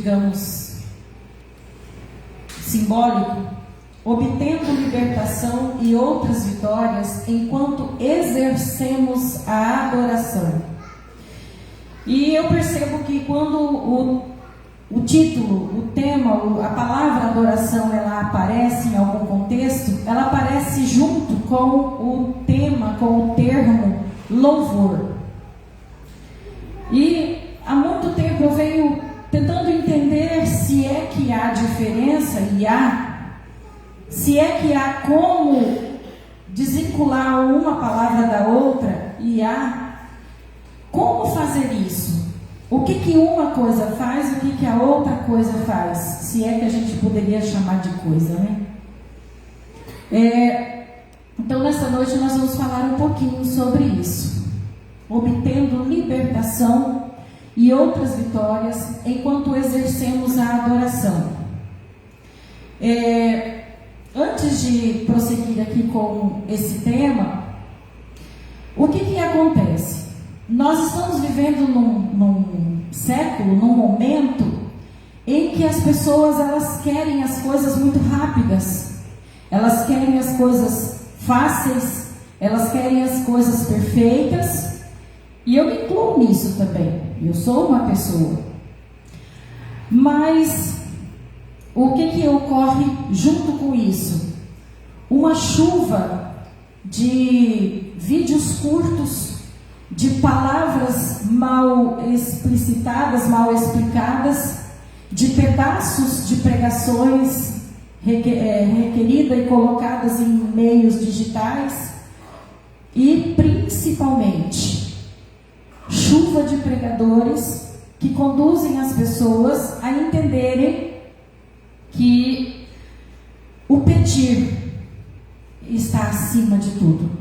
digamos, simbólico, obtendo libertação e outras vitórias enquanto exercemos a adoração. E eu percebo que quando o título, o tema, a palavra adoração, ela aparece em algum contexto, ela aparece junto com o tema, com o termo louvor. E há muito tempo eu venho tentando entender se é que há diferença, e se é que há como desvincular uma palavra da outra, e como fazer isso? O que uma coisa faz e o que a outra coisa faz? Se é que a gente poderia chamar de coisa, né? Então, nessa noite nós vamos falar um pouquinho sobre isso. Obtendo libertação e outras vitórias enquanto exercemos a adoração. Antes de prosseguir aqui com esse tema, o que acontece? Nós estamos vivendo num século, num momento em que as pessoas elas querem as coisas muito rápidas, elas querem as coisas fáceis, elas querem as coisas perfeitas, e eu me incluo nisso também. Eu sou uma pessoa. Mas o que ocorre junto com isso? Uma chuva de vídeos curtos, de palavras mal explicitadas, mal explicadas, de pedaços de pregações requeridas e colocadas em meios digitais, e principalmente chuva de pregadores que conduzem as pessoas a entenderem que o pedir está acima de tudo.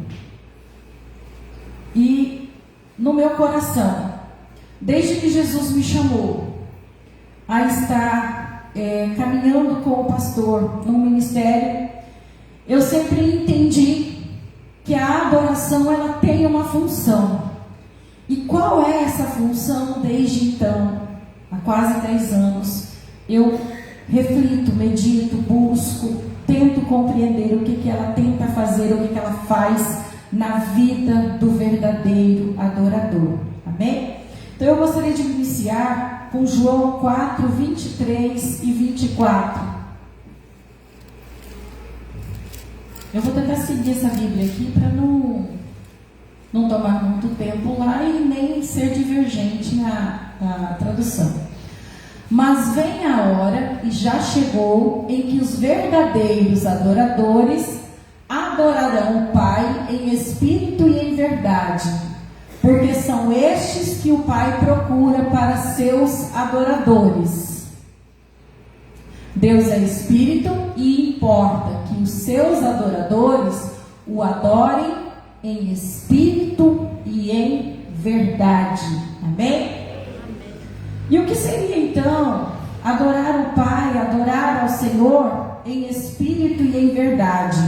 E no meu coração, desde que Jesus me chamou a estar caminhando com o pastor no ministério, eu sempre entendi que a adoração ela tem uma função. E qual é essa função? Desde então, há quase 10 anos, eu reflito, medito, busco, tento compreender o que ela tenta fazer, o que ela faz na vida do verdadeiro adorador. Amém? Então eu gostaria de iniciar com João 4, 23 e 24. Eu vou tentar seguir essa Bíblia aqui para não tomar muito tempo lá e nem ser divergente na tradução. Mas vem a hora, e já chegou, em que os verdadeiros adoradores adorarão o Pai em espírito e em verdade, porque são estes que o Pai procura para seus adoradores. Deus é espírito e importa que os seus adoradores o adorem em espírito e em verdade. Amém? E o que seria então adorar o Pai, adorar ao Senhor em espírito e em verdade?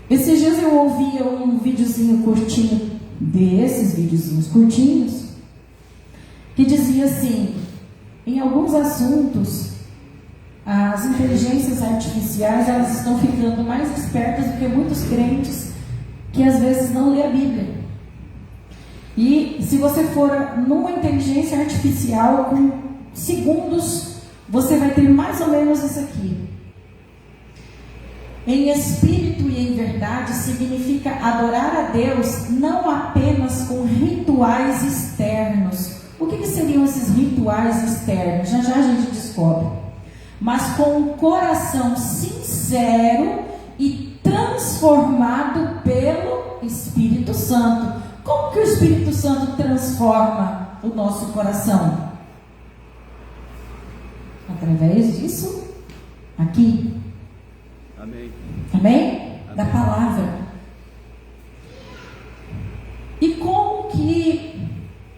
Esses dias eu ouvia um videozinho curtinho, desses videozinhos curtinhos, que dizia assim: em alguns assuntos, as inteligências artificiais elas estão ficando mais espertas do que muitos crentes que às vezes não lê a Bíblia. E se você for numa inteligência artificial, com segundos, você vai ter mais ou menos isso aqui. Em espírito e em verdade significa adorar a Deus não apenas com rituais externos. O que seriam esses rituais externos? Já já a gente descobre. Mas com um coração sincero e transformado pelo Espírito Santo. Como que o Espírito Santo transforma o nosso coração? Através disso aqui. Amém. Amém? Da palavra. E como que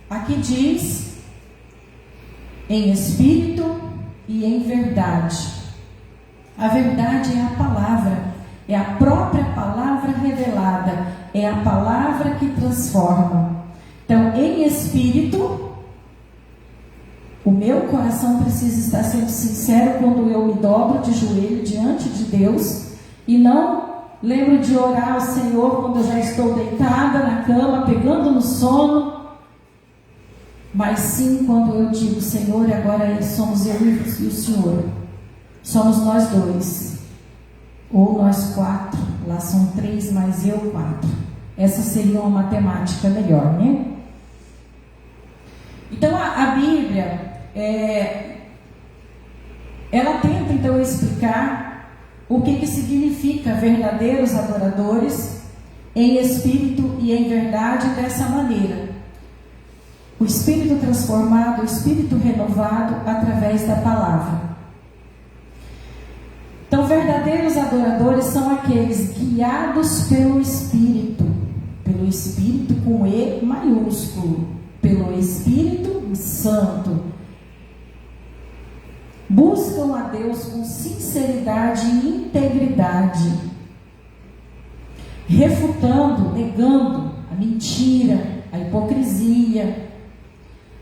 aqui diz em espírito e em verdade? A verdade é a palavra, é a própria palavra revelada, é a palavra que transforma. Então, em espírito O meu coração precisa estar sendo sincero quando eu me dobro de joelho diante de Deus e não lembro de orar ao Senhor quando eu já estou deitada na cama, pegando no sono, mas sim quando eu digo: Senhor, agora somos eu e o Senhor, somos nós dois, ou nós quatro, lá são 3 mais eu 4. Essa seria uma matemática melhor, né? Então a Bíblia, ela tenta então explicar o que significa verdadeiros adoradores em espírito e em verdade dessa maneira. O espírito transformado, o espírito renovado através da palavra. Então, verdadeiros adoradores são aqueles guiados pelo Espírito com E maiúsculo, pelo Espírito Santo. Buscam a Deus com sinceridade e integridade, refutando, negando a mentira, a hipocrisia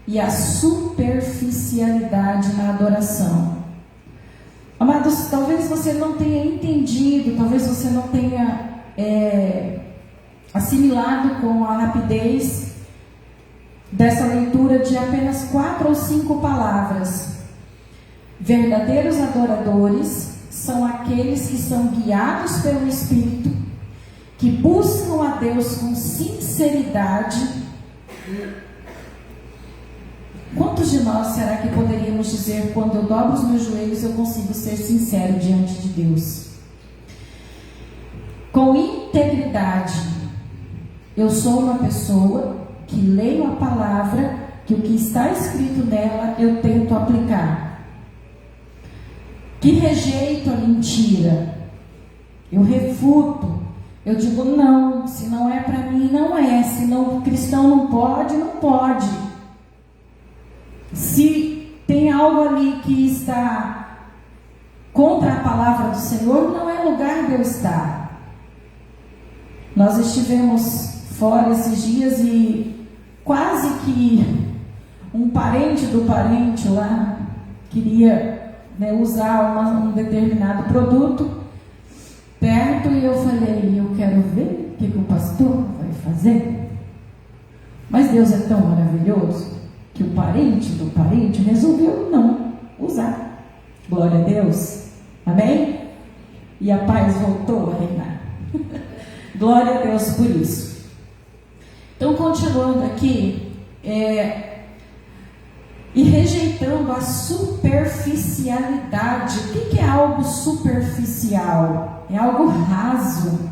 e a superficialidade na adoração. Amados, talvez você não tenha entendido, talvez você não tenha assimilado com a rapidez dessa leitura de apenas 4 ou 5 palavras. Verdadeiros adoradores são aqueles que são guiados pelo Espírito, que buscam a Deus com sinceridade. Quantos de nós será que poderíamos dizer: quando eu dobro os meus joelhos, eu consigo ser sincero diante de Deus? Com integridade. Eu sou uma pessoa que leio a palavra, que o que está escrito nela eu tento aplicar. Que rejeito a mentira. Eu refuto. Eu digo: não, se não é para mim, não é. Se não, o cristão não pode, não pode. Se tem algo ali que está contra a palavra do Senhor, não é lugar de eu estar. Nós estivemos fora esses dias e quase que um parente do parente lá queria, usar um determinado produto perto, e eu falei: eu quero ver o que o pastor vai fazer. Mas Deus é tão maravilhoso que o parente do parente resolveu não usar. Glória a Deus. Amém? E a paz voltou a reinar. Glória a Deus por isso. Então, continuando aqui, e rejeitando a superficialidade. O que é algo superficial? É algo raso.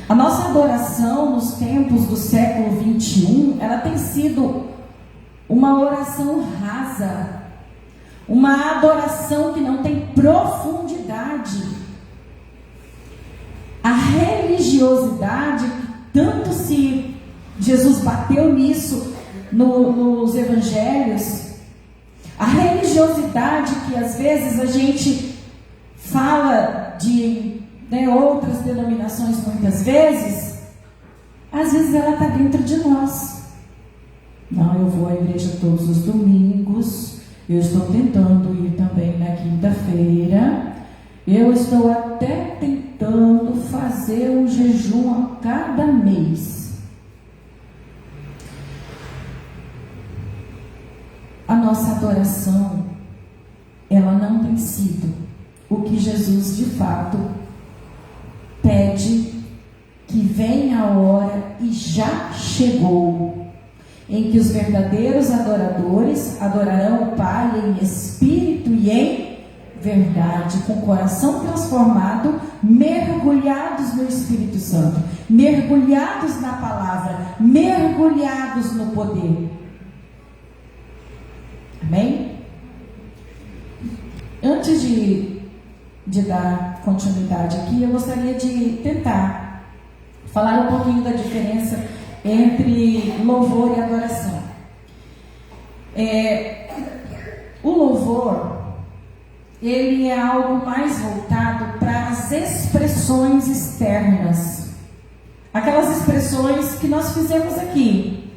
A nossa adoração nos tempos do século 21, ela tem sido uma oração rasa, uma adoração que não tem profundidade. A religiosidade, tanto se Jesus bateu nisso nos evangelhos, a religiosidade que às vezes a gente fala de outras denominações, muitas vezes, às vezes ela está dentro de nós. Não, eu vou à igreja todos os domingos, eu estou tentando ir também na quinta-feira, eu estou até tentando fazer um jejum a cada mês. A nossa adoração, ela não tem sido o que Jesus de fato pede, que venha a hora, e já chegou, em que os verdadeiros adoradores adorarão o Pai em espírito e em verdade, com o coração transformado, mergulhados no Espírito Santo, mergulhados na palavra, mergulhados no poder. Amém? Antes de dar continuidade aqui, eu gostaria de tentar falar um pouquinho da diferença entre louvor e adoração. O louvor, ele é algo mais voltado para as expressões externas, aquelas expressões que nós fizemos aqui.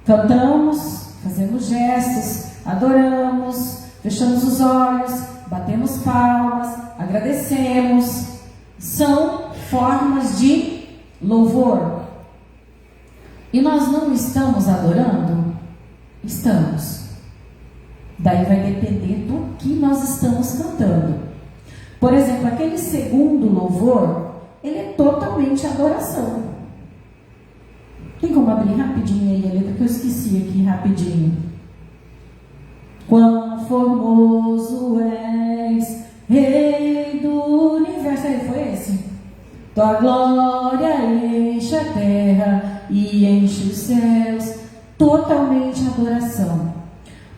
Cantamos, fazemos gestos, adoramos, fechamos os olhos, batemos palmas, agradecemos. São formas de louvor. E nós não estamos adorando? Estamos. Daí vai depender do que nós estamos cantando. Por exemplo, aquele segundo louvor, ele é totalmente adoração. Tem como abrir rapidinho aí a letra que eu esqueci aqui rapidinho. Quão formoso és, Rei do universo. Aí foi esse. Tua glória enche a terra e enche os céus. Totalmente adoração.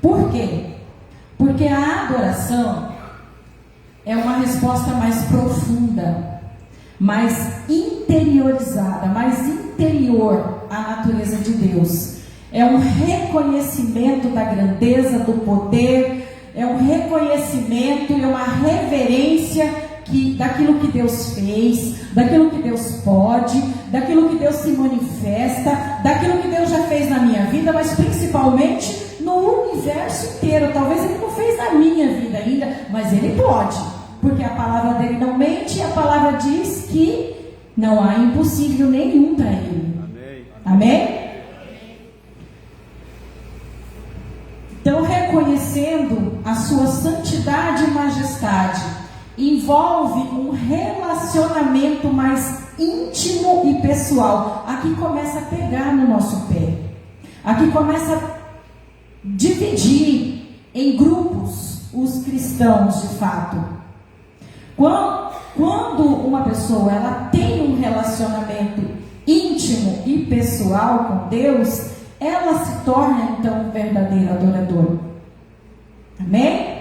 Por quê? Porque a adoração é uma resposta mais profunda, mais interiorizada, mais interior à natureza de Deus. É um reconhecimento da grandeza, do poder, é um reconhecimento e uma reverência daquilo que Deus fez, daquilo que Deus pode, daquilo que Deus se manifesta, daquilo que Deus já fez na minha vida, mas principalmente no universo inteiro. Talvez Ele não fez na minha vida ainda, mas Ele pode, porque a palavra dele não mente, e a palavra diz que não há impossível nenhum para Ele. Amém? Então, reconhecendo a sua santidade e majestade, envolve um relacionamento mais íntimo e pessoal. Aqui começa a pegar no nosso pé. Aqui começa a dividir em grupos os cristãos de fato. Quando uma pessoa ela tem um relacionamento íntimo e pessoal com Deus, ela se torna então um verdadeiro adorador. Amém?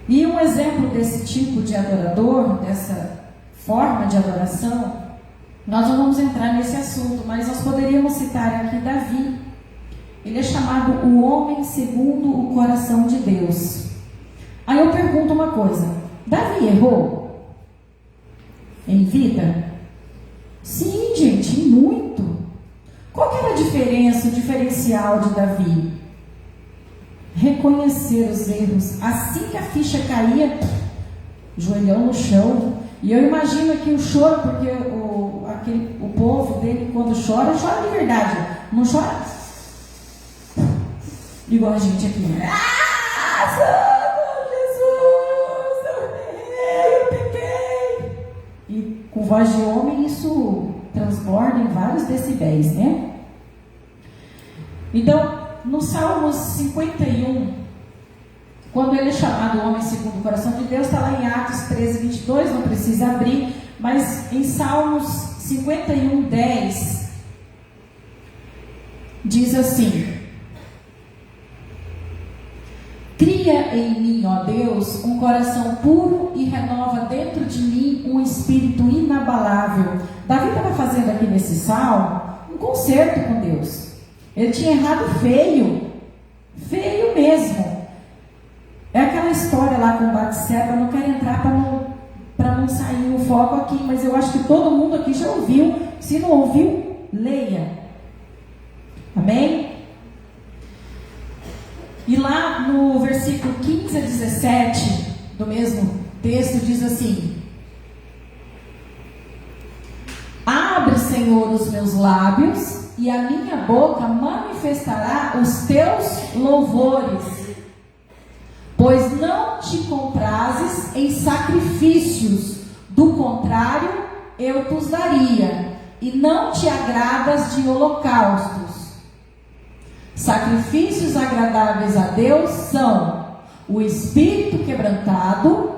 E um exemplo desse tipo de adorador, dessa forma de adoração, nós não vamos entrar nesse assunto, mas nós poderíamos citar aqui Davi. Ele é chamado o homem segundo o coração de Deus. Aí eu pergunto uma coisa: Davi errou em vida? Sim, gente, muito. Qual que era a diferença, o diferencial de Davi? Reconhecer os erros. Assim que a ficha caía, joelhão no chão. E eu imagino aqui o choro, porque o povo dele, quando chora, chora de verdade. Não chora igual a gente aqui. Santo Jesus, eu pequei. E com voz de homem isso transborda em vários decibéis, né? Então, no Salmos 51, quando ele é chamado homem segundo o coração de Deus, está lá em Atos 13, 22, não precisa abrir, mas em Salmos 51, 10, diz assim: cria em mim, ó Deus, um coração puro e renova dentro de mim um espírito inabalável. Davi estava fazendo aqui nesse salmo um concerto com Deus. Ele tinha errado feio mesmo. É aquela história lá com Batseba. Eu não quero entrar para não sair o foco aqui, mas eu acho que todo mundo aqui já ouviu. Se não ouviu, leia. Amém? E lá no versículo 15 a 17 do mesmo texto diz assim: abre, Senhor, os meus lábios, e a minha boca manifestará os teus louvores. Pois não te comprases em sacrifícios, do contrário, eu te daria, e não te agradas de holocaustos. Sacrifícios agradáveis a Deus são o espírito quebrantado,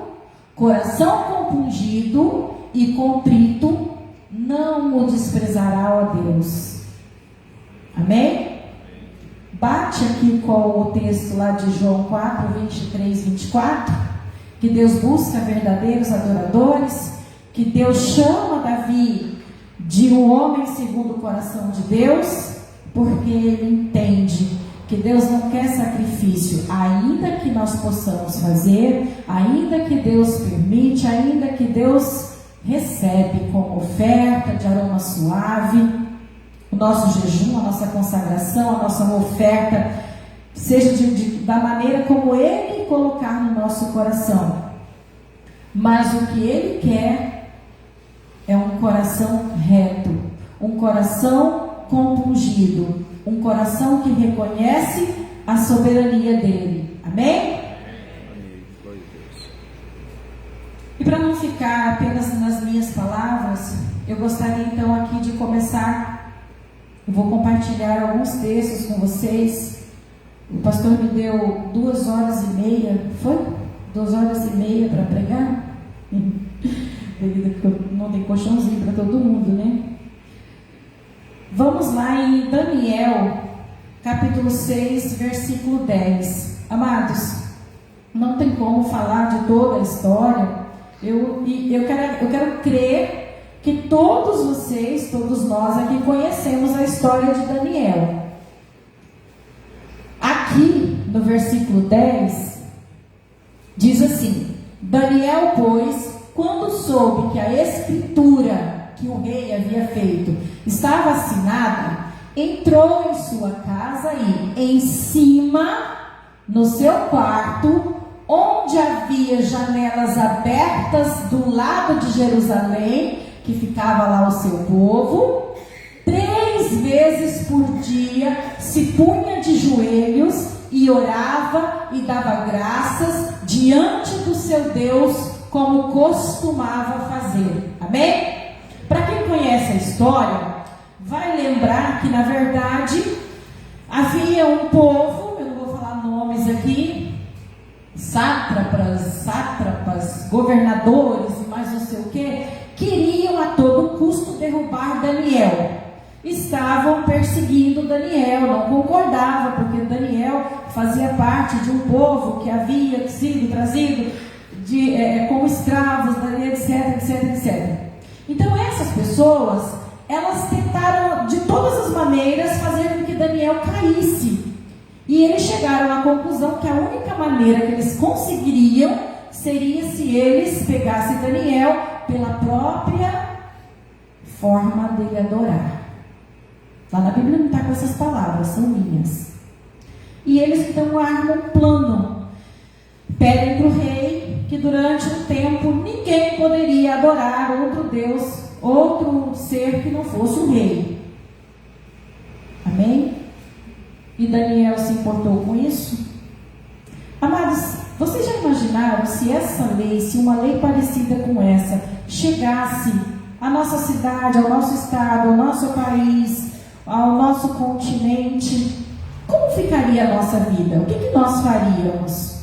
coração compungido e contrito, não o desprezará, ó Deus. Amém? Bate aqui com o texto lá de João 4, 23, 24, que Deus busca verdadeiros adoradores, que Deus chama Davi de um homem segundo o coração de Deus, porque ele entende que Deus não quer sacrifício, ainda que nós possamos fazer, ainda que Deus permite, ainda que Deus recebe como oferta de aroma suave o nosso jejum, a nossa consagração, a nossa oferta, seja da maneira como Ele colocar no nosso coração. Mas o que Ele quer é um coração reto, um coração compungido, um coração que reconhece a soberania dEle. Amém? E para não ficar apenas nas minhas palavras, eu gostaria então aqui de começar. Eu vou compartilhar alguns textos com vocês. O pastor me deu 2 horas e meia, foi? 2 horas e meia para pregar? Não tem colchãozinho para todo mundo, né? Vamos lá em Daniel, capítulo 6, versículo 10. Amados, não tem como falar de toda a história. Eu quero crer que todos vocês, todos nós aqui conhecemos a história de Daniel. Aqui no versículo 10 diz assim: Daniel, pois, quando soube que a escritura que o rei havia feito estava assinada, entrou em sua casa e, em cima, no seu quarto, onde havia janelas abertas do lado de Jerusalém, que ficava lá o seu povo, 3 vezes por dia se punha de joelhos e orava e dava graças diante do seu Deus, como costumava fazer. Amém? Para quem conhece a história, vai lembrar que na verdade havia um povo, eu não vou falar nomes aqui, sátrapas, governadores e mais não sei o que, queriam a todo custo derrubar Daniel. Estavam perseguindo Daniel, não concordava, porque Daniel fazia parte de um povo que havia sido trazido como escravos, etc. Então essas pessoas, elas tentaram de todas as maneiras fazer com que Daniel caísse. E eles chegaram à conclusão que a única maneira que eles conseguiriam seria se eles pegassem Daniel pela própria forma dele adorar. Lá na Bíblia não está com essas palavras, são minhas. E eles então armam um plano. Pedem para o rei que durante um tempo ninguém poderia adorar outro Deus, outro ser que não fosse o rei. Amém? E Daniel se importou com isso? Amados, vocês já imaginaram se essa lei, se uma lei parecida com essa chegasse à nossa cidade, ao nosso estado, ao nosso país, ao nosso continente? Como ficaria a nossa vida? O que nós faríamos?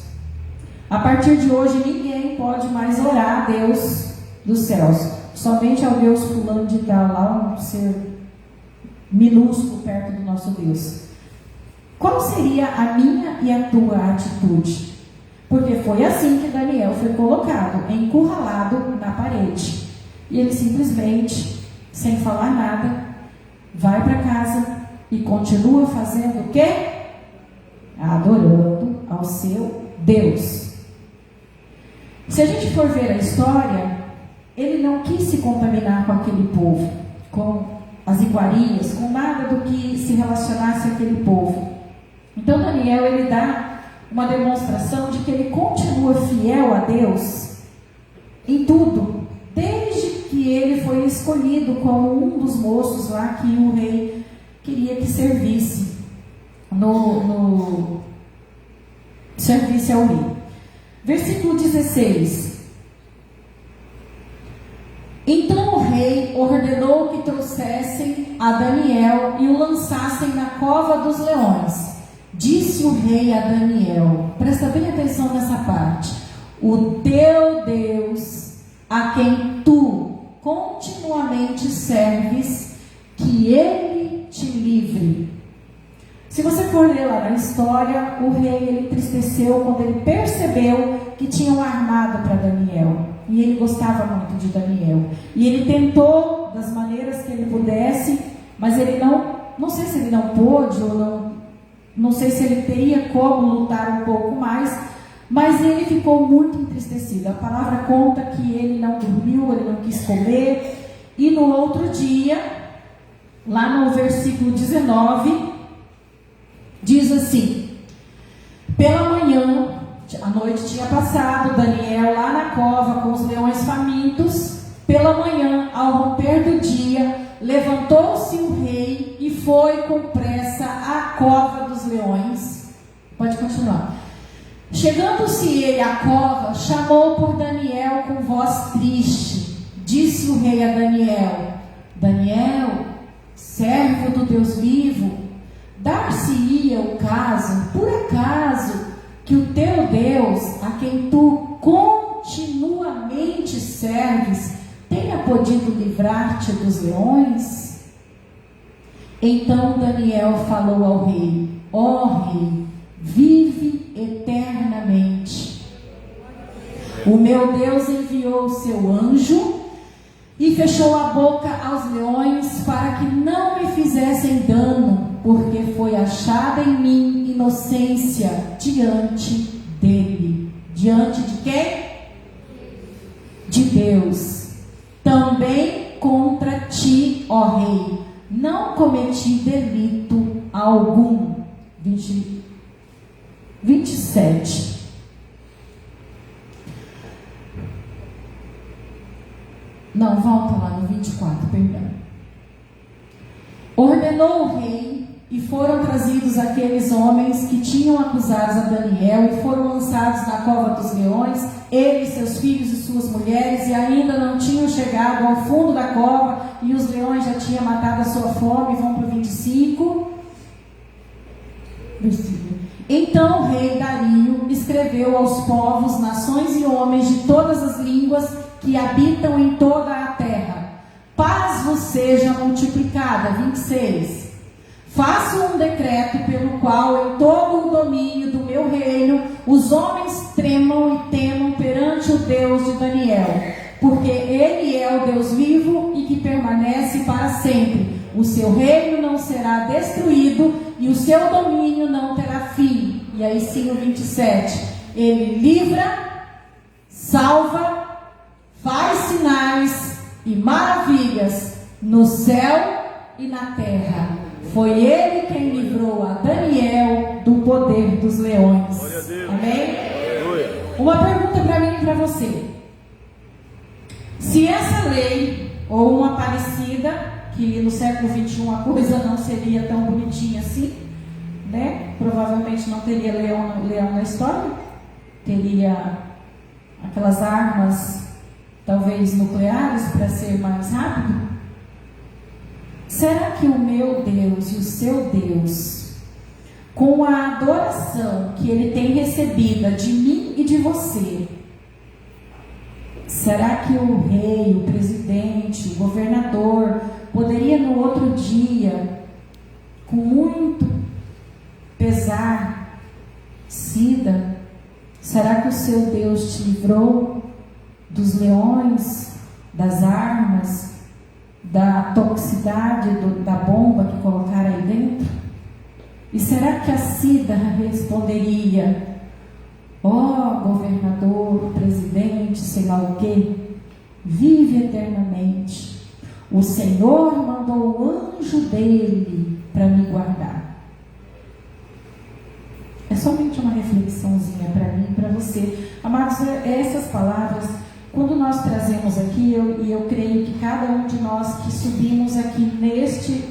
A partir de hoje ninguém pode mais orar a Deus dos céus, somente ao Deus fulano de tal, lá um ser minúsculo perto do nosso Deus. Qual seria a minha e a tua atitude? Porque foi assim que Daniel foi colocado, encurralado na parede. E ele simplesmente, sem falar nada, vai para casa e continua fazendo o quê? Adorando ao seu Deus. Se a gente for ver a história, ele não quis se contaminar com aquele povo, com as iguarias, com nada do que se relacionasse àquele povo. Então Daniel, ele dá uma demonstração de que ele continua fiel a Deus em tudo, desde que ele foi escolhido como um dos moços lá que o rei queria que servisse no serviço ao rei. Versículo 16. Então o rei ordenou que trouxessem a Daniel e o lançassem na cova dos leões. Disse o rei a Daniel, presta bem atenção nessa parte: o teu Deus, a quem tu continuamente serves, que ele te livre. Se você for ler lá na história, o rei ele entristeceu quando ele percebeu que tinham armado para Daniel. E ele gostava muito de Daniel. E ele tentou das maneiras que ele pudesse, mas ele não sei se ele não pôde ou não sei se ele teria como lutar um pouco mais, Mas ele ficou muito entristecido. A palavra conta que ele não dormiu, ele não quis comer. E no outro dia, lá no versículo 19, diz assim: pela manhã, a noite tinha passado, Daniel lá na cova com os leões famintos. Pela manhã, ao romper do dia, levantou-se o rei e foi com pressa à cova dos leões. Pode continuar. Chegando-se ele à cova, chamou por Daniel com voz triste. Disse o rei a Daniel: Daniel, servo do Deus vivo, dar-se-ia o caso, por acaso, que o teu Deus, a quem tu continuamente serves, tenha podido livrar-te dos leões? Então Daniel falou ao rei: ó rei, vive eternamente. O meu Deus enviou o seu anjo e fechou a boca aos leões para que não me fizessem dano, porque foi achada em mim inocência diante dele. Diante de quem? De Deus. Também contra ti, ó rei, não cometi delito algum. 27. Não, volta lá no 24, perdão. Ordenou o rei, e foram trazidos aqueles homens que tinham acusados a Daniel, e foram lançados na cova dos leões, ele, seus filhos e suas mulheres, e ainda não tinham chegado ao fundo da cova, e os leões já tinham matado a sua fome. Vão para o 25. Então o rei Dario escreveu aos povos, nações e homens de todas as línguas que habitam em toda a terra: paz vos seja multiplicada. 26. Faço um decreto pelo qual em todo o domínio do meu reino os homens tremam e temam perante o Deus de Daniel, porque ele é o Deus vivo e que permanece para sempre. O seu reino não será destruído e o seu domínio não terá fim. E aí sim o 27. Ele livra, salva, faz sinais e maravilhas no céu e na terra. Foi ele quem livrou a Daniel do poder dos leões. Amém? Uma pergunta para mim e para você. Se essa lei, ou uma parecida, que no século XXI a coisa não seria tão bonitinha assim, né? Provavelmente não teria leão na história, teria aquelas armas, talvez nucleares, para ser mais rápido. Será que o meu Deus e o seu Deus, com a adoração que ele tem recebida de mim e de você, será que o rei, o presidente, o governador poderia no outro dia, com muito pesar, Cida, será que o seu Deus te livrou dos leões, das armas, da toxicidade da bomba que colocaram aí dentro? E será que a Cida responderia: ó governador, presidente, sei lá o quê, vive eternamente, o Senhor mandou o anjo dele para me guardar? É somente uma reflexãozinha para mim e para você. Amados, essas palavras, quando nós trazemos aqui, eu creio que cada um de nós que subimos aqui neste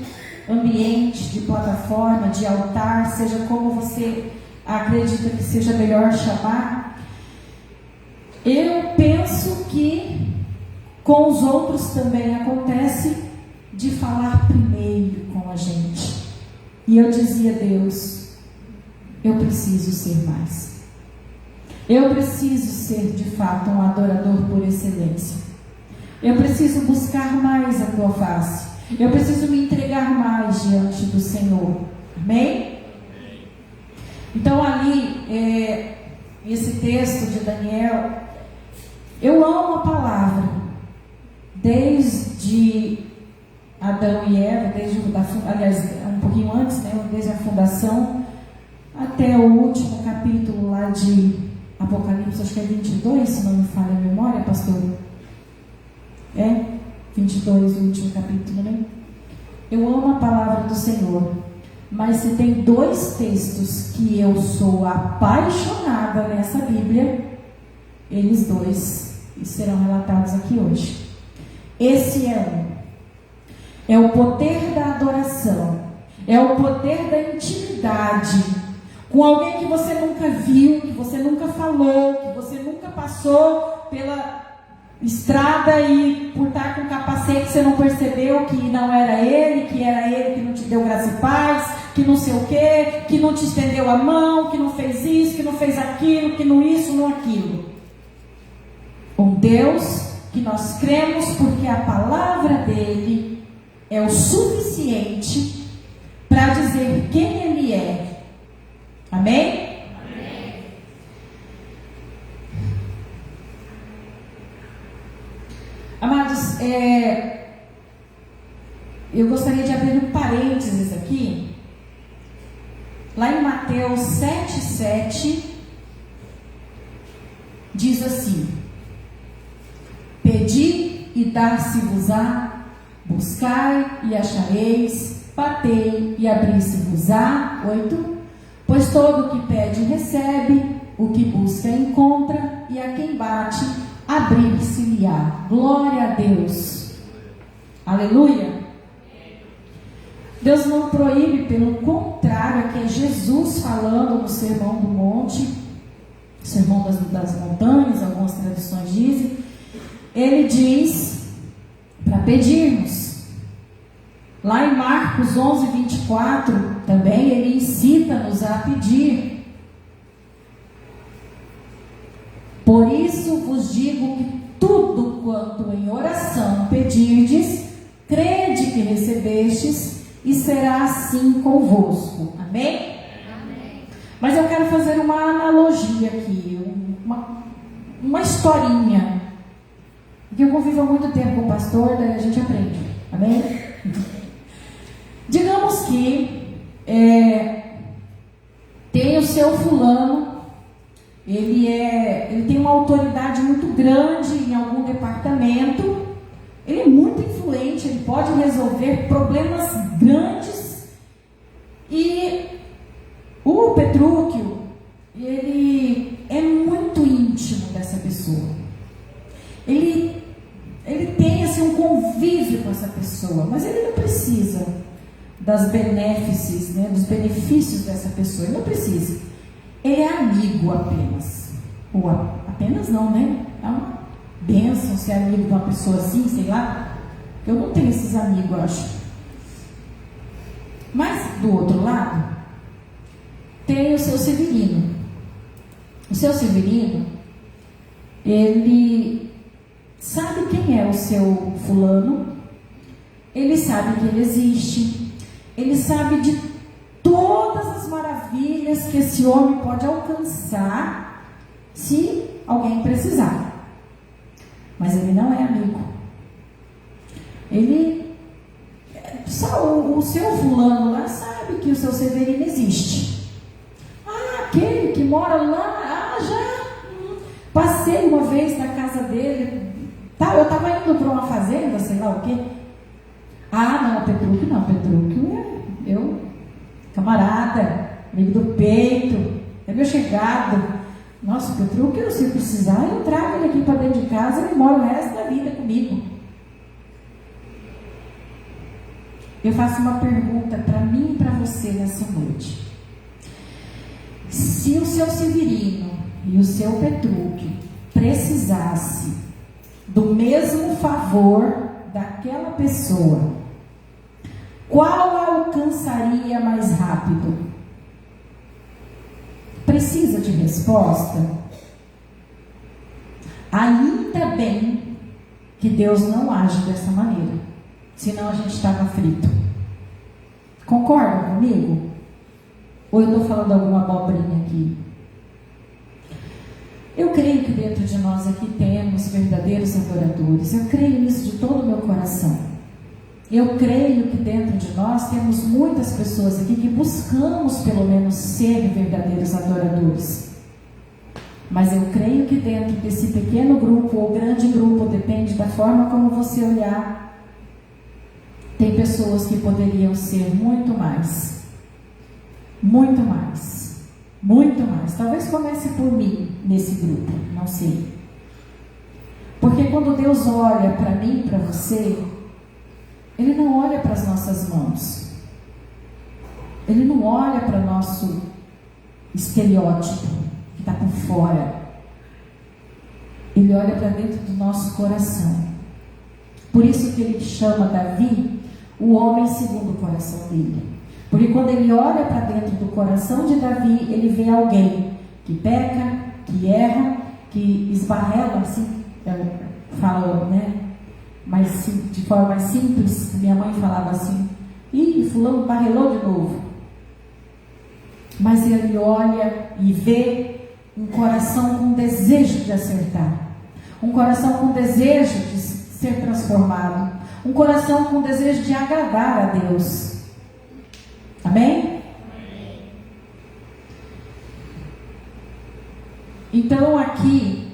ambiente de plataforma, de altar, seja como você acredita que seja melhor chamar, eu penso que com os outros também acontece de falar primeiro com a gente. E eu dizia: Deus, eu preciso ser mais. Eu preciso ser de fato um adorador por excelência. Eu preciso buscar mais a tua face. Eu preciso me entregar mais diante do Senhor. Amém? Então ali, esse texto de Daniel, eu amo a palavra. Desde Adão e Eva, aliás, um pouquinho antes, né, desde a fundação, até o último capítulo lá de Apocalipse, acho que é 22, se não me falha a memória, pastor. 22, o último capítulo, né? Eu amo a palavra do Senhor, mas se tem 2 textos que eu sou apaixonada nessa Bíblia, eles 2 serão relatados aqui hoje. Esse é o poder da adoração, é o poder da intimidade com alguém que você nunca viu, que você nunca falou, que você nunca passou pela estrada e por estar com capacete você não percebeu que não era ele, que era ele que não te deu graça e paz, que não sei o quê, que não te estendeu a mão, que não fez isso, que não fez aquilo, que não isso, não aquilo. Um Deus que nós cremos porque a palavra dele é o suficiente para dizer quem ele é. Amém? Amados, eu gostaria de abrir um parênteses aqui. Lá em Mateus 7,7 diz assim: pedi e dar-se-vos-á, buscai e achareis, batei e abrir-se-vos-á. 8. Pois todo o que pede recebe, o que busca encontra, e a quem bate abrir-se-lhe-á. Glória a Deus. Aleluia. Deus não proíbe, pelo contrário, aqui é Jesus falando no Sermão do Monte, Sermão das Montanhas, algumas tradições dizem. Ele diz para pedirmos. Lá em Marcos 11:24 também ele incita-nos a pedir. Por isso vos digo que tudo quanto em oração pedirdes, crede que recebestes, e será assim convosco. Amém? Amém. Mas eu quero fazer uma analogia aqui, uma historinha. Porque eu convivo há muito tempo com o pastor, daí a gente aprende. Amém? Digamos que tem o seu fulano, ele tem uma autoridade muito grande em algum departamento, ele é muito influente, ele pode resolver problemas grandes, e o Petrúquio, ele é muito íntimo dessa pessoa, ele tem assim um convívio com essa pessoa, mas ele não precisa das benéfices, né, dos benefícios dessa pessoa, ele não precisa, ele é amigo apenas, ou apenas não, né, é uma bênção ser amigo de uma pessoa assim, sei lá, eu não tenho esses amigos, eu acho. Mas do outro lado tem o seu Severino. O seu Severino, ele sabe quem é o seu fulano, ele sabe que ele existe, ele sabe de todas as maravilhas que esse homem pode alcançar se alguém precisar. Mas ele não é amigo. O seu fulano lá sabe que o seu Severino existe. Aquele que mora lá, já passei uma vez na casa dele. Eu estava indo para uma fazenda, sei lá o quê. Não, Petrúquio não. Petrúquio é eu, camarada, amigo do peito, é meu chegado. Nossa, Petrúquio, se precisar, eu trago ele aqui para dentro de casa, ele mora o resto da vida comigo. Eu faço uma pergunta para mim e para você nessa noite. Se o seu Severino e o seu Petrúquio precisasse do mesmo favor daquela pessoa, qual alcançaria mais rápido? Precisa de resposta? Ainda bem que Deus não age dessa maneira, senão a gente estava frito. Concorda comigo? Ou eu estou falando alguma abobrinha aqui? Eu creio que dentro de nós aqui temos verdadeiros adoradores. Eu creio nisso de todo o meu coração. Eu creio que dentro de nós temos muitas pessoas aqui que buscamos pelo menos ser verdadeiros adoradores. Mas eu creio que dentro desse pequeno grupo ou grande grupo, depende da forma como você olhar, tem pessoas que poderiam ser muito mais. Muito mais. Muito mais. Talvez comece por mim nesse grupo, não sei. Porque quando Deus olha para mim, para você, Ele não olha para as nossas mãos. Ele não olha para o nosso estereótipo que está por fora. Ele olha para dentro do nosso coração. Por isso que Ele chama Davi o homem segundo o coração dele. Porque quando Ele olha para dentro do coração de Davi, Ele vê alguém que peca, que erra, que esbarrela, assim, fala, né? Mas de forma mais simples, minha mãe falava assim: ih, fulano barrelou de novo. Mas Ele olha e vê um coração com desejo de acertar, um coração com desejo de ser transformado, um coração com desejo de agradar a Deus. Amém? Então aqui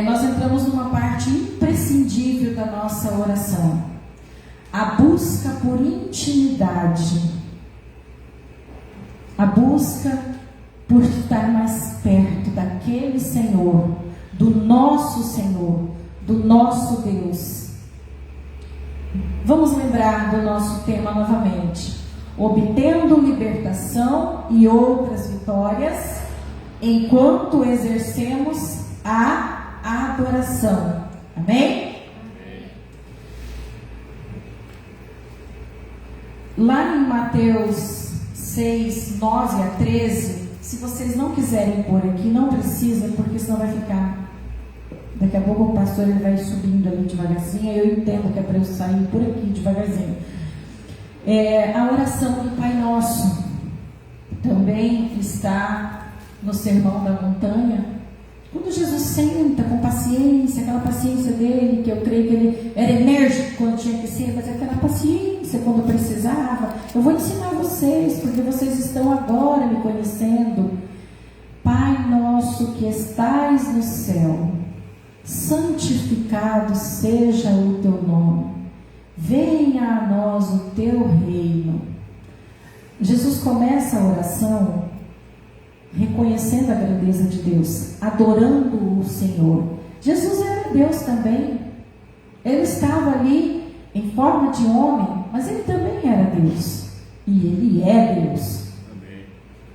nós entramos numa parte imprescindível da nossa oração: a busca por intimidade, a busca por estar mais perto daquele Senhor, do nosso Deus. Vamos lembrar do nosso tema novamente: obtendo libertação e outras vitórias enquanto exercemos a adoração. Amém? Lá em Mateus 6, 9 a 13, se vocês não quiserem pôr aqui, não precisa, porque senão vai ficar. Daqui a pouco o pastor ele vai subindo ali devagarzinho, eu entendo que é para eu sair por aqui devagarzinho. A oração do Pai Nosso também está no Sermão da Montanha. Quando Jesus senta com paciência, aquela paciência dele, que eu creio que ele era enérgico quando tinha que ser, mas aquela paciência quando precisava. Eu vou ensinar vocês, porque vocês estão agora me conhecendo. Pai nosso que estais no céu, santificado seja o teu nome. Venha a nós o teu reino. Jesus começa a oração reconhecendo a grandeza de Deus, adorando o Senhor. Jesus era Deus também. Ele estava ali em forma de homem, mas ele também era Deus. E ele é Deus. Amém.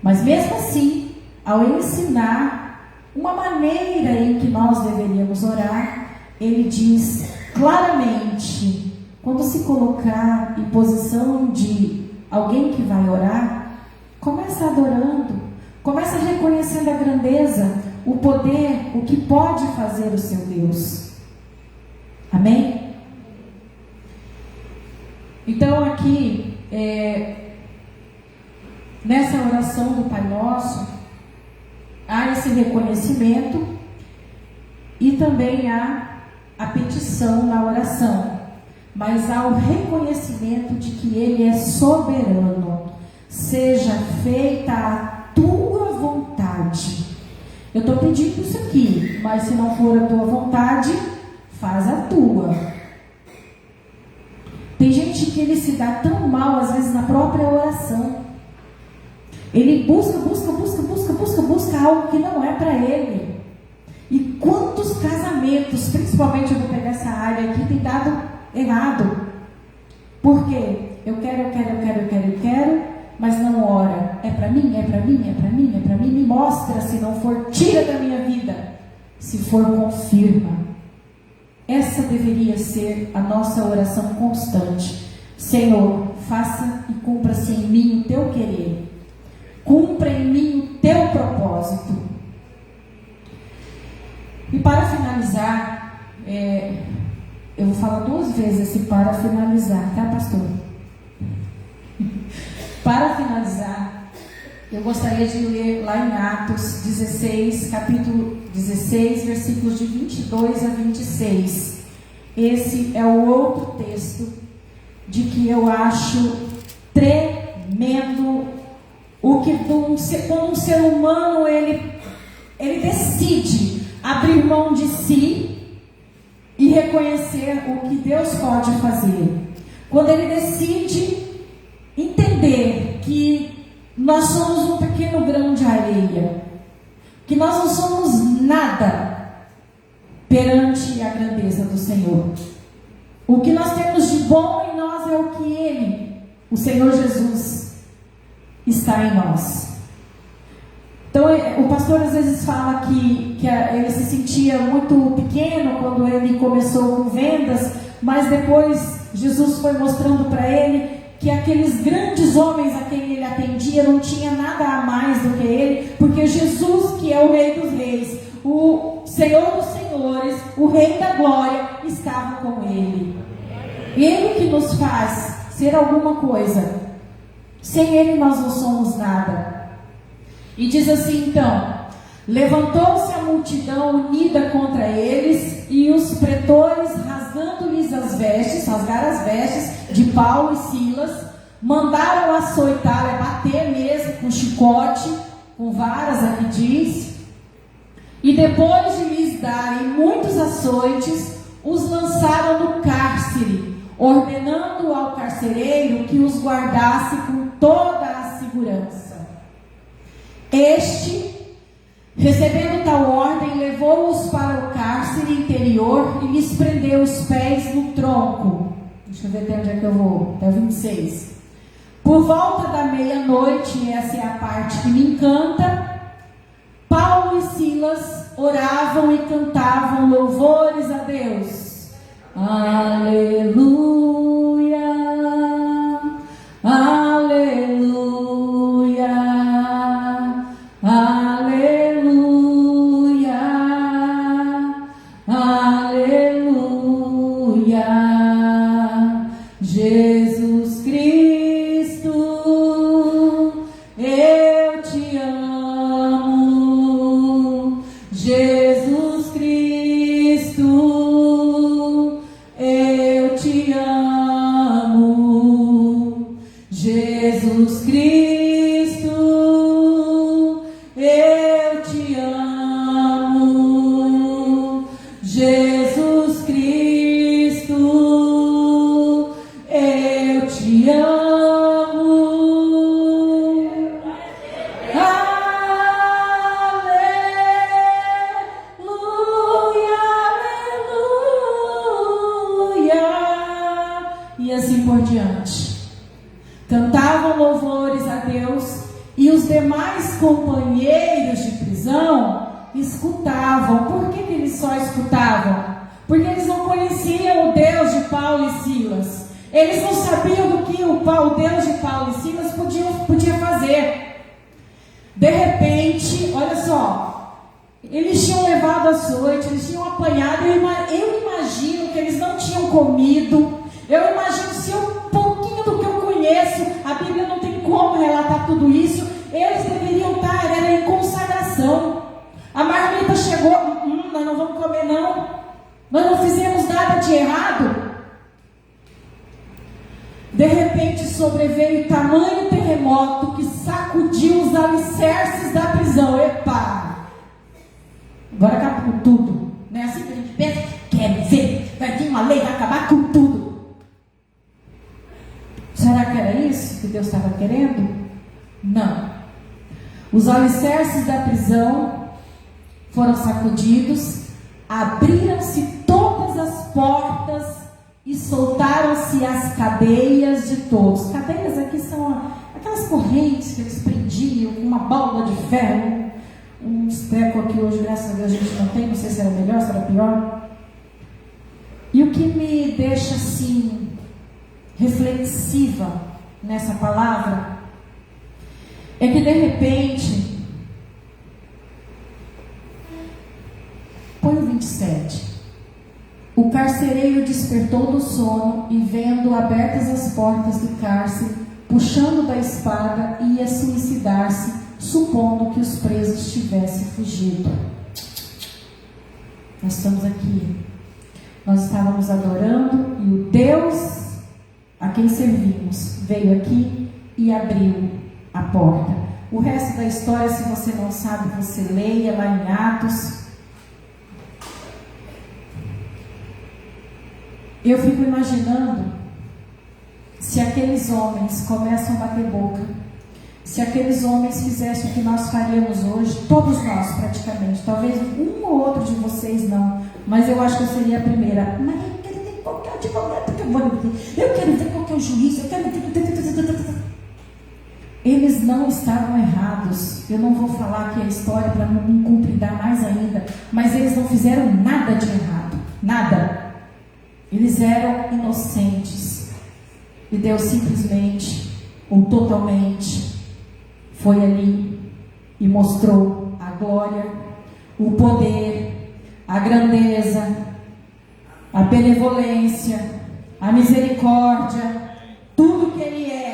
Mas mesmo assim, ao ensinar uma maneira em que nós deveríamos orar, ele diz claramente, quando se colocar em posição de alguém que vai orar, começa adorando. Começa reconhecendo a grandeza, o poder, o que pode fazer o seu Deus. Amém? Então aqui, nessa oração do Pai Nosso, há esse reconhecimento e também há a petição na oração. Mas há o reconhecimento de que Ele é soberano. Seja feita a tua vontade. Eu estou pedindo isso aqui, mas se não for a tua vontade, faz a tua. Tem gente que ele se dá tão mal, às vezes, na própria oração. Ele busca algo que não é para ele. E quantos casamentos, principalmente eu vou pegar essa área aqui, tem dado errado. Por quê? Eu quero, mas não ora. É para mim, me mostra. Se não for, tira da minha vida. Se for, confirma. Essa deveria ser a nossa oração constante. Senhor, faça e cumpra-se em mim o teu querer. Cumpra em mim o teu propósito. E para finalizar, eu vou falar 2 vezes esse para finalizar, tá, pastor? Para finalizar, eu gostaria de ler lá em Atos 16, capítulo 16, versículos de 22 a 26. Esse é o outro texto de que eu acho tremendo o que como um ser humano ele ele decide abrir mão de si e reconhecer o que Deus pode fazer. Quando ele decide entender que nós somos um pequeno grão de areia, que nós não somos nada perante a grandeza do Senhor. O que nós temos de bom em nós é o que Ele, o Senhor Jesus, está em nós. Então o pastor às vezes fala que ele se sentia muito pequeno quando ele começou com vendas, mas depois Jesus foi mostrando para ele que aqueles grandes homens a quem ele atendia não tinha nada a mais do que ele, porque Jesus, que é o Rei dos Reis, o Senhor dos Senhores, o Rei da Glória, estava com ele. Ele que nos faz ser alguma coisa. Sem ele nós não somos nada. E diz assim então: levantou-se a multidão unida contra eles, e os pretores, rasgando-lhes as vestes, rasgaram as vestes de Paulo e Silas, mandaram açoitar, bater mesmo com chicote, com varas, aqui diz, e depois de lhes darem muitos açoites, os lançaram no cárcere, ordenando ao carcereiro que os guardasse com toda a segurança. Este, recebendo tal ordem, levou-os para o cárcere interior e lhes prendeu os pés no tronco. Deixa eu ver até onde é que eu vou. Até o 26. Por volta da meia-noite, essa é a parte que me encanta, Paulo e Silas oravam e cantavam louvores a Deus. Aleluia, aleluia, aleluia, aleluia. Jesus Cristo, eu te amo. Jesus Cristo, eu te amo. Jesus Cristo, eu te amo. Jesus Cristo, eu te amo. Aleluia, aleluia. E assim por diante. Cantavam louvores a Deus, e os demais companheiros de prisão escutavam. Por que eles só escutavam? Porque eles não conheciam o Deus de Paulo e Silas. Eles não sabiam do que o Deus de Paulo e Silas podia fazer. De repente, olha só, eles tinham levado açoite, eles tinham apanhado. Eu imagino que eles não tinham comido. Eu imagino, se um pouquinho do que eu conheço, a Bíblia não tem como relatar tudo isso. Eles deveriam estar, era em consagração. A marmita chegou, nós não vamos comer não. Nós não fizemos nada de errado. De repente sobreveio tamanho terremoto que sacudiu os alicerces da prisão. Epa! Agora acaba com tudo. Não é assim que a gente pensa? Quer dizer, vai vir uma lei, vai acabar com tudo. Será que era isso que Deus estava querendo? Não. Os alicerces da prisão foram sacudidos, abriram-se todas as portas e soltaram-se as cadeias de todos. Cadeias aqui são aquelas correntes que eles prendiam com uma bola de ferro. Um treco aqui hoje, graças a Deus, a gente não tem. Não sei se era melhor, se era pior. E o que me deixa assim reflexiva nessa palavra é que de repente, põe o 27. O carcereiro despertou do sono e, vendo abertas as portas do cárcere, puxando da espada, ia suicidar-se, supondo que os presos tivessem fugido. Nós estamos aqui, nós estávamos adorando, e o Deus a quem servimos veio aqui e abriu a porta. O resto da história, se você não sabe, você leia lá em Atos. Eu fico imaginando se aqueles homens começam a bater boca, se aqueles homens fizessem o que nós faríamos hoje, todos nós praticamente, talvez um ou outro de vocês não, mas eu acho que eu seria a primeira. Mas eu quero ver qual que é o advogado que eu vou ver, eu quero ver qual que é o juiz, eu quero ver. Eles não estavam errados. Eu não vou falar aqui a história para não me compridar mais ainda, mas eles não fizeram nada de errado, nada. Eles eram inocentes e Deus simplesmente ou totalmente foi ali e mostrou a glória, o poder, a grandeza, a benevolência, a misericórdia, tudo que Ele é,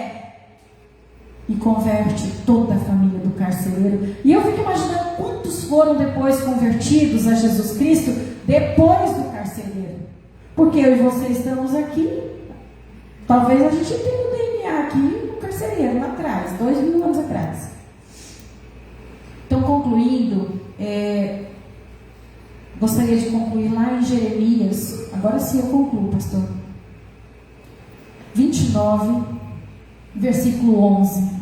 e converte toda a família do carcereiro. E eu fico imaginando quantos foram depois convertidos a Jesus Cristo depois do carcereiro, porque eu e você estamos aqui. Talvez a gente tenha o DNA aqui no carcereiro, lá atrás, 2000 anos atrás. Então, concluindo, gostaria de concluir lá em Jeremias. Agora sim eu concluo, pastor. 29, versículo 11.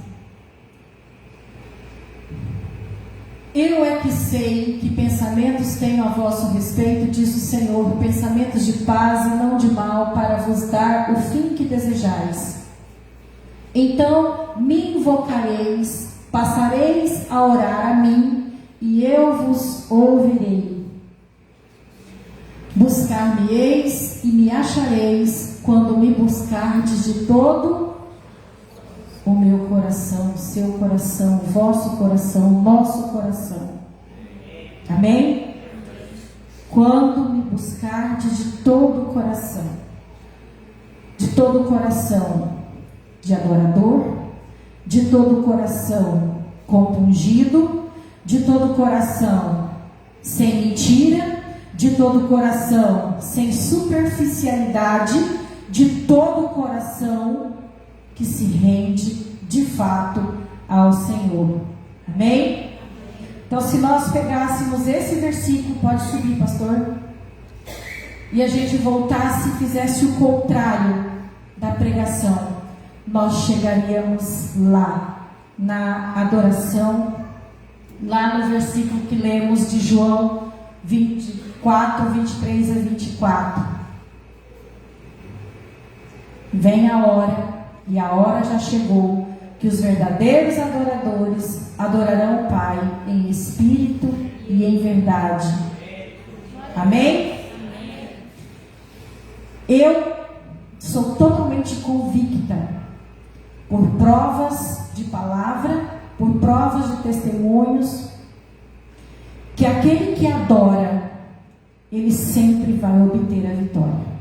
Eu é que sei que pensamentos tenho a vosso respeito, diz o Senhor, pensamentos de paz e não de mal, para vos dar o fim que desejais. Então me invocareis, passareis a orar a mim, e eu vos ouvirei. Buscar-me-eis e me achareis, quando me buscardes de todo o meu coração, o seu coração, o vosso coração, o nosso coração. Amém? Quando me buscardes de todo o coração de adorador, de todo o coração compungido, de todo o coração sem mentira, de todo o coração sem superficialidade, de todo o coração que se rende de fato ao Senhor. Amém? Então, se nós pegássemos esse versículo, pode subir, pastor, e a gente voltasse e fizesse o contrário da pregação, nós chegaríamos lá na adoração, lá no versículo que lemos de João 24, 23 a 24. Vem a hora, e a hora já chegou, que os verdadeiros adoradores adorarão o Pai em espírito e em verdade. Amém? Eu sou totalmente convicta, por provas de palavra, por provas de testemunhos, que aquele que adora, ele sempre vai obter a vitória.